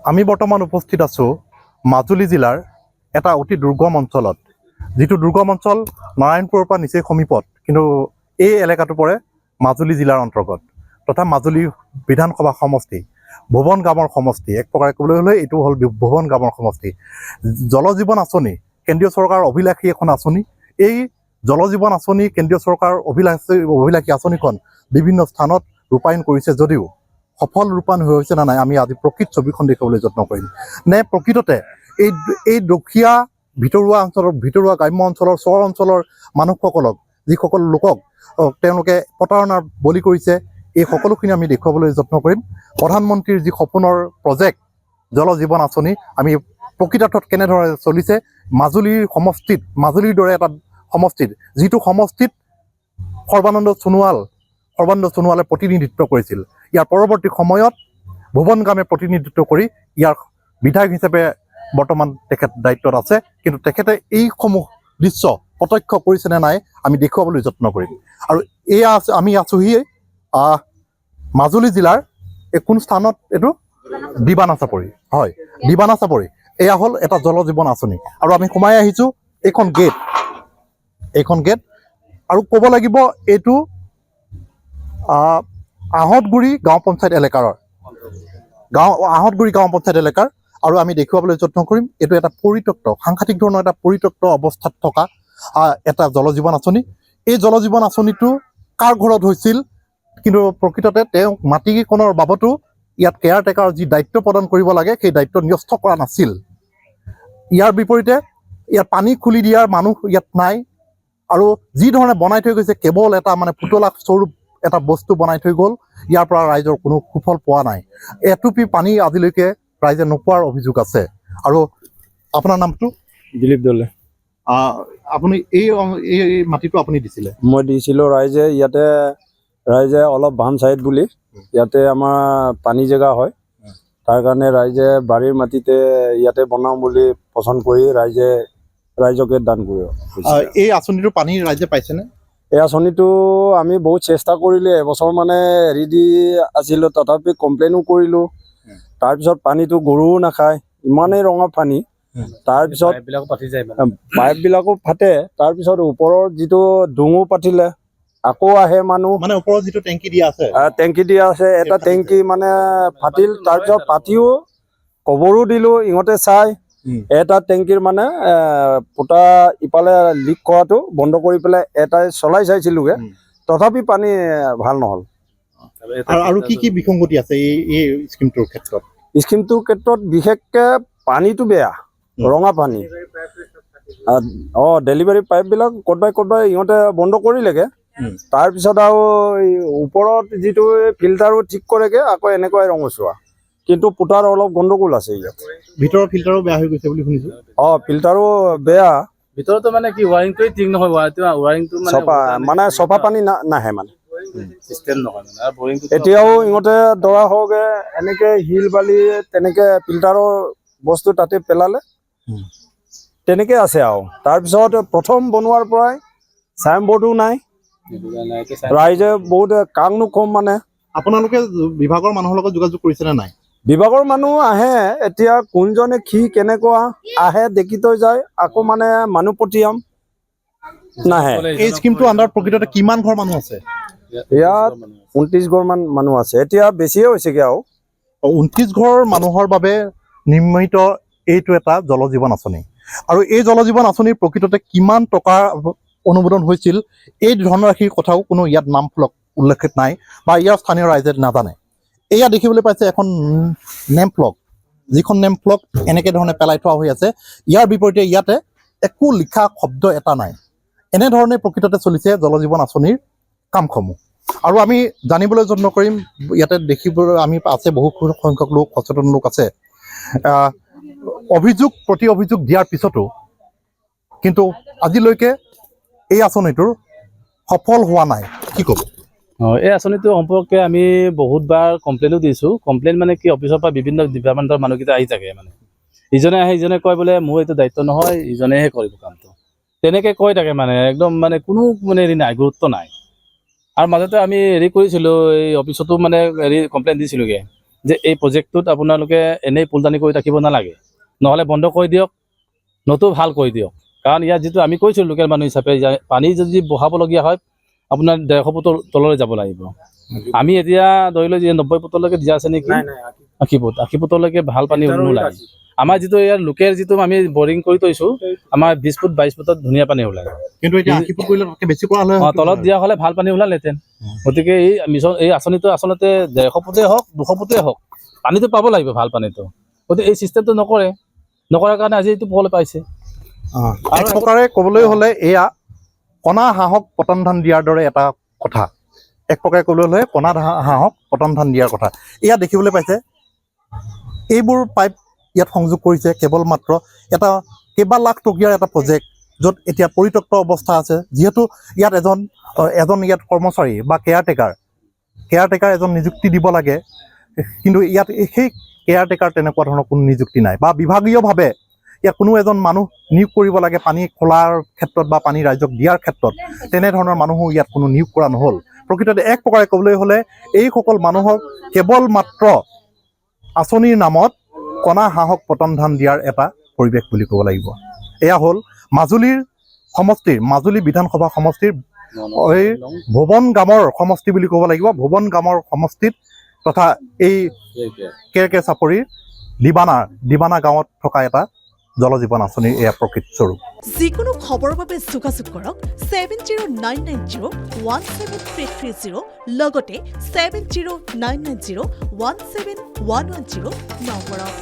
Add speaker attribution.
Speaker 1: আমি বৰ্তমান উপস্থিত আছোঁ মাজুলী জিলাৰ এটা অতি দুৰ্গম অঞ্চলত, যিটো দুৰ্গম অঞ্চল নাৰায়ণপুৰৰ পৰা নিচেই সমীপত, কিন্তু এই এলেকাটো পৰে মাজুলী জিলাৰ অন্তৰ্গত তথা মাজুলী বিধানসভা সমষ্টি, ভুৱন গামৰ সমষ্টি। এক প্ৰকাৰে ক'বলৈ হ'লে এইটো হ'ল ভুৱন গামৰ সমষ্টি। জল জীৱন আঁচনি কেন্দ্ৰীয় চৰকাৰৰ অভিলাষী এখন আঁচনি। এই জল জীৱন আঁচনি কেন্দ্ৰীয় চৰকাৰৰ অভিলাষী আঁচনিখন বিভিন্ন স্থানত ৰূপায়ণ কৰিছে যদিও সফল ৰূপায়ণ হৈছে নে নাই আমি আজি প্ৰকৃত ছবিখন দেখুৱাবলৈ যত্ন কৰিম। নে প্ৰকৃততে এই দুখীয়া ভিতৰুৱা গ্ৰাম্য অঞ্চলৰ চৰ অঞ্চলৰ মানুহসকলক, যিসকল লোকক তেওঁলোকে প্ৰতাৰণাৰ বলি কৰিছে, এই সকলোখিনি আমি দেখুৱাবলৈ যত্ন কৰিম। প্ৰধানমন্ত্ৰীৰ যি সপোনৰ প্ৰজেক্ট জল জীৱন আঁচনি আমি প্ৰকৃতাৰ্থত কেনেদৰে চলিছে মাজুলীৰ সমষ্টিত, মাজুলীৰ দৰে এটা সমষ্টিত, যিটো সমষ্টিত সৰ্বানন্দ সোণোৱালে প্ৰতিনিধিত্ব কৰিছিল। ইয়াৰ পৰৱৰ্তী সময়ত ভুৱন গামে প্ৰতিনিধিত্ব কৰি ইয়াৰ বিধায়ক হিচাপে বৰ্তমান তেখেত দায়িত্বত আছে, কিন্তু তেখেতে এইসমূহ দৃশ্য প্ৰত্যক্ষ কৰিছে নে নাই আমি দেখুৱাবলৈ যত্ন কৰিম। আৰু এয়া আমি আছোহি মাজুলী জিলাৰ কোন স্থানত, এইটো দিবানা চাপৰি। হয়, দিবানা চাপৰি। এয়া হ'ল এটা জল জীৱন আঁচনি আৰু আমি সোমাই আহিছোঁ এইখন গেট আৰু ক'ব লাগিব এইটো আহঁতগুৰি গাঁও পঞ্চায়ত এলেকাৰ আৰু আমি দেখুৱাবলৈ যত্ন কৰিম এইটো এটা সাংঘাতিক ধৰণৰ এটা পৰিত্যক্ত অৱস্থাত থকা এটা জল জীৱন আঁচনি। এই জল জীৱন আঁচনিটো কাৰ ঘৰত হৈছিল, কিন্তু প্ৰকৃততে তেওঁ মাটিকণৰ বাবতো ইয়াত কেয়াৰ টেকাৰৰ যি দায়িত্ব প্ৰদান কৰিব লাগে সেই দায়িত্ব ন্যস্ত কৰা নাছিল। ইয়াৰ বিপৰীতে ইয়াত পানী খুলি দিয়াৰ মানুহ ইয়াত নাই আৰু যি ধৰণে বনাই থৈ গৈছে কেৱল এটা পুতলা স্বৰূপ এটা বস্তু বনাই থৈ গ'ল। ইয়াৰ পৰা ৰাইজৰ কোনো সুফল পোৱা নাই। এটুপি পানী আজিলৈকে ৰাইজে নোপোৱাৰ অভিযোগ আছে। আৰু আপোনাৰ নামটো?
Speaker 2: দিলীপ দলে।
Speaker 1: আপুনি এই মাটিটো আপুনি দিছিলে?
Speaker 2: মই দিছিলোঁ। ৰাইজে অলপ বাম চাইড বুলি ইয়াতে আমাৰ পানী জেগা হয়, তাৰ কাৰণে ৰাইজে বাৰীৰ মাটিতে ইয়াতে বনাওঁ বুলি পচন্দ কৰি ৰাইজকে দান কৰিব।
Speaker 1: এই আঁচনিটো পানী ৰাইজে পাইছেনে?
Speaker 2: এই আঁচনিটো আমি বহুত চেষ্টা কৰিলোঁ, এবছৰ মানে এৰি দি আছিলোঁ, তথাপি কমপ্লেইনো কৰিলোঁ। তাৰপিছত পানীটো গৰুও নাখায়, ইমানেই ৰঙা পানী। তাৰপিছত পাইপবিলাকো ফাটে। তাৰপিছত ওপৰৰ যিটো ডুঙো পাতিলে আকৌ আহে মানুহ,
Speaker 1: ওপৰত যিটো টেংকি দিয়া আছে
Speaker 2: এটা টেংকি ফাটিল। তাৰপিছত পাতিও কবৰো দিলোঁ, ইহঁতে চাই এটা টেংকিৰ ফুটা ইফালে লিক কৰাটো বন্ধ কৰি পেলাই এটাই চলাই চাইছিলোগে, তথাপি পানী ভাল নহ'ল।
Speaker 1: আৰু কি বিসংগতি আছে এই স্কিমটোৰ ক্ষেত্ৰত?
Speaker 2: স্কিমটোৰ ক্ষেত্ৰত বিশেষকে পানীটো বেয়া, ৰঙা পানী। ডেলিভাৰী পাইপবিলাক ক'তবাই ইহঁতে বন্ধ কৰিলেগে। তাৰপিছত আৰু ওপৰত যিটো ফিল্টাৰো ঠিক কৰেগে, আকৌ এনেকুৱাই ৰঙচুৱা, কিন্তু ফুটাৰ অলপ গণ্ডগোল আছে ইয়াত।
Speaker 1: ভিতৰৰ ফিল্টাৰো বেয়া হৈ গৈছে বুলি শুনিছোঁ।
Speaker 2: ফিল্টাৰো বেয়া।
Speaker 3: ভিতৰতো কি ৱাৰিংটোৱে ঠিক নহয়, ৱাৰিংটো
Speaker 2: চফা পানী নাহে
Speaker 3: চিষ্টেম নহয়
Speaker 2: এতিয়াও ইহঁতে দৰা হওঁগে এনেকে শিল বালি তেনেকে ফিল্টাৰৰ বস্তু তাতে পেলালে, তেনেকে আছে। আৰু তাৰপিছত প্ৰথম বনোৱাৰ পৰাই চাইন বৰ্ডো নাই, ৰাইজে বহুত কাংনো কম।
Speaker 1: আপোনালোকে বিভাগৰ মানুহৰ লগত যোগাযোগ কৰিছেনে নাই?
Speaker 2: বিভাগৰ মানুহ আহে, এতিয়া কোনজনে কেনেকুৱা আহে দেখি থৈ যায়, আকৌ মানুহ পঠিয়াম, নাহে।
Speaker 1: এই স্কিমটো আণ্ডাৰত প্ৰকৃততে কিমান ঘৰ মানুহ আছে?
Speaker 2: ইয়াত 29 ঘৰ মান মানুহ আছে, এতিয়া বেছিয়ে হৈছেগে। আৰু
Speaker 1: 29 ঘৰ মানুহৰ বাবে নিৰ্মিত এইটো এটা জল জীৱন আঁচনি। আৰু এই জল জীৱন আঁচনিৰ প্ৰকৃততে কিমান টকা অনুমোদন হৈছিল এই ধনৰাশিৰ কথাও কোনো ইয়াত নাম ফলক উল্লেখিত নাই বা ইয়াৰ স্থানীয় ৰাইজে নাজানে। এয়া দেখিবলৈ পাইছে এখন নেম ফ্লক, যিখন নেম ফ্লক এনেকৈ ধৰণে পেলাই থোৱা হৈ আছে। ইয়াৰ বিপৰীতে ইয়াতে একো লিখা শব্দ এটা নাই। এনেধৰণে প্ৰকৃততে চলিছে জল জীৱন আঁচনিৰ কামসমূহ। আৰু আমি জানিবলৈ যত্ন কৰিম, ইয়াতে দেখিবলৈ আমি আছে বহু সংখ্যক লোক, সচেতন লোক আছে। প্ৰতি অভিযোগ দিয়াৰ পিছতো কিন্তু আজিলৈকে এই আঁচনিটোৰ সফল হোৱা নাই। কি ক'ব?
Speaker 3: এই আঁচনিটো সম্পৰ্কে আমি বহুতবাৰ কমপ্লেইনো দিছোঁ। কমপ্লেইন কি, অফিচৰ পৰা বিভিন্ন ডিপাৰ্টমেণ্টৰ মানুহকেইটা আহি থাকে। ইজনে আহে, ইজনে কয় বোলে মোৰ এইটো দায়িত্ব নহয়, ইজনেহে কৰিব কামটো, তেনেকৈ কৈ থাকে। একদম কোনো হেৰি নাই, গুৰুত্ব নাই। আৰু মাজতে আমি হেৰি কৰিছিলোঁ, এই অফিচতো কমপ্লেইন দিছিলোঁগৈ। যে এই প্ৰজেক্টটোত আপোনালোকে এনেই ফুলদানি কৰি ৰাখিব নালাগে, নহ'লে বন্ধ কৰি দিয়ক, নতু ভাল কৰি দিয়ক। কাৰণ ইয়াত যিটো আমি কৈছোঁ লোকেল মানুহ হিচাপে পানী যদি বহাবলগীয়া হয় আপোনাৰ 150 ফুটৰ তললৈ যাব লাগিব। আমি এতিয়া ধৰি লওক 90 ফুটলৈকে দিয়া আছে নেকি, 80 ফুটলৈকে ভাল পানী নোলায়। আমাৰ যিটো ইয়াৰ লোকেল যিটো আমি বৰিং কৰি থৈছোঁ, আমাৰ 20 ফুট 22 ফুটত ধুনীয়া পানী ওলায়।
Speaker 1: কিন্তু এতিয়া 80 ফুট কৰিলে তাতকৈ বেছি কৰা হ'লে
Speaker 3: তলত দিয়া হ'লে ভাল পানী ওলালেহেঁতেন। গতিকে এই মিছন এই আঁচনিটো আচলতে 150 ফুটেই হওক 200 ফুটেই হওক পানীটো পাব লাগিব, ভাল পানীটো। গতিকে এই চিষ্টেমটো নকৰাৰ কাৰণে আজি এইটো ফল পাইছে।
Speaker 1: এক প্ৰকাৰে ক'বলৈ হ'লে এয়া কণা হাঁহক পতন ধান দিয়াৰ দৰে এটা কথা। এক প্ৰকাৰে ক'বলৈ হ'লে কণা হাঁহক পতন ধান দিয়াৰ কথা। এয়া দেখিবলৈ পাইছে, এইবোৰ পাইপ ইয়াত সংযোগ কৰিছে কেৱল মাত্ৰ এটা কেইবা লাখ টকীয়াৰ এটা প্ৰজেক্ট, য'ত এতিয়া পৰিত্যক্ত অৱস্থা আছে। যিহেতু ইয়াত এজন ইয়াত কৰ্মচাৰী বা কেয়াৰটেকাৰ এজন নিযুক্তি দিব লাগে, কিন্তু ইয়াত সেই কেয়াৰটেকাৰ তেনেকুৱা ধৰণৰ কোনো নিযুক্তি নাই, বা বিভাগীয়ভাৱে ইয়াত কোনো এজন মানুহ নিয়োগ কৰিব লাগে পানী খোলাৰ ক্ষেত্ৰত বা পানী ৰাইজক দিয়াৰ ক্ষেত্ৰত, তেনেধৰণৰ মানুহো ইয়াত কোনো নিয়োগ কৰা নহ'ল। প্ৰকৃততে এক প্ৰকাৰে ক'বলৈ হ'লে এইসকল মানুহক কেৱল মাত্ৰ আঁচনিৰ নামত কণা হাঁহক পতন ধান দিয়াৰ এটা পৰিৱেশ বুলি ক'ব লাগিব। এয়া হ'ল মাজুলী বিধানসভা সমষ্টিৰ এই ভুৱন গামৰ সমষ্টি বুলি ক'ব লাগিব। ভুৱন গামৰ সমষ্টিত তথা এই কেৰকে চাপৰিৰ দিবানা গাঁৱত থকা এটা জল জীৱন আঁচনিৰ এয়া প্ৰকৃত স্বৰূপ।
Speaker 4: যিকোনো খবৰৰ বাবে যোগাযোগ কৰক 7099017330 লগতে 7099017110 নম্বৰত।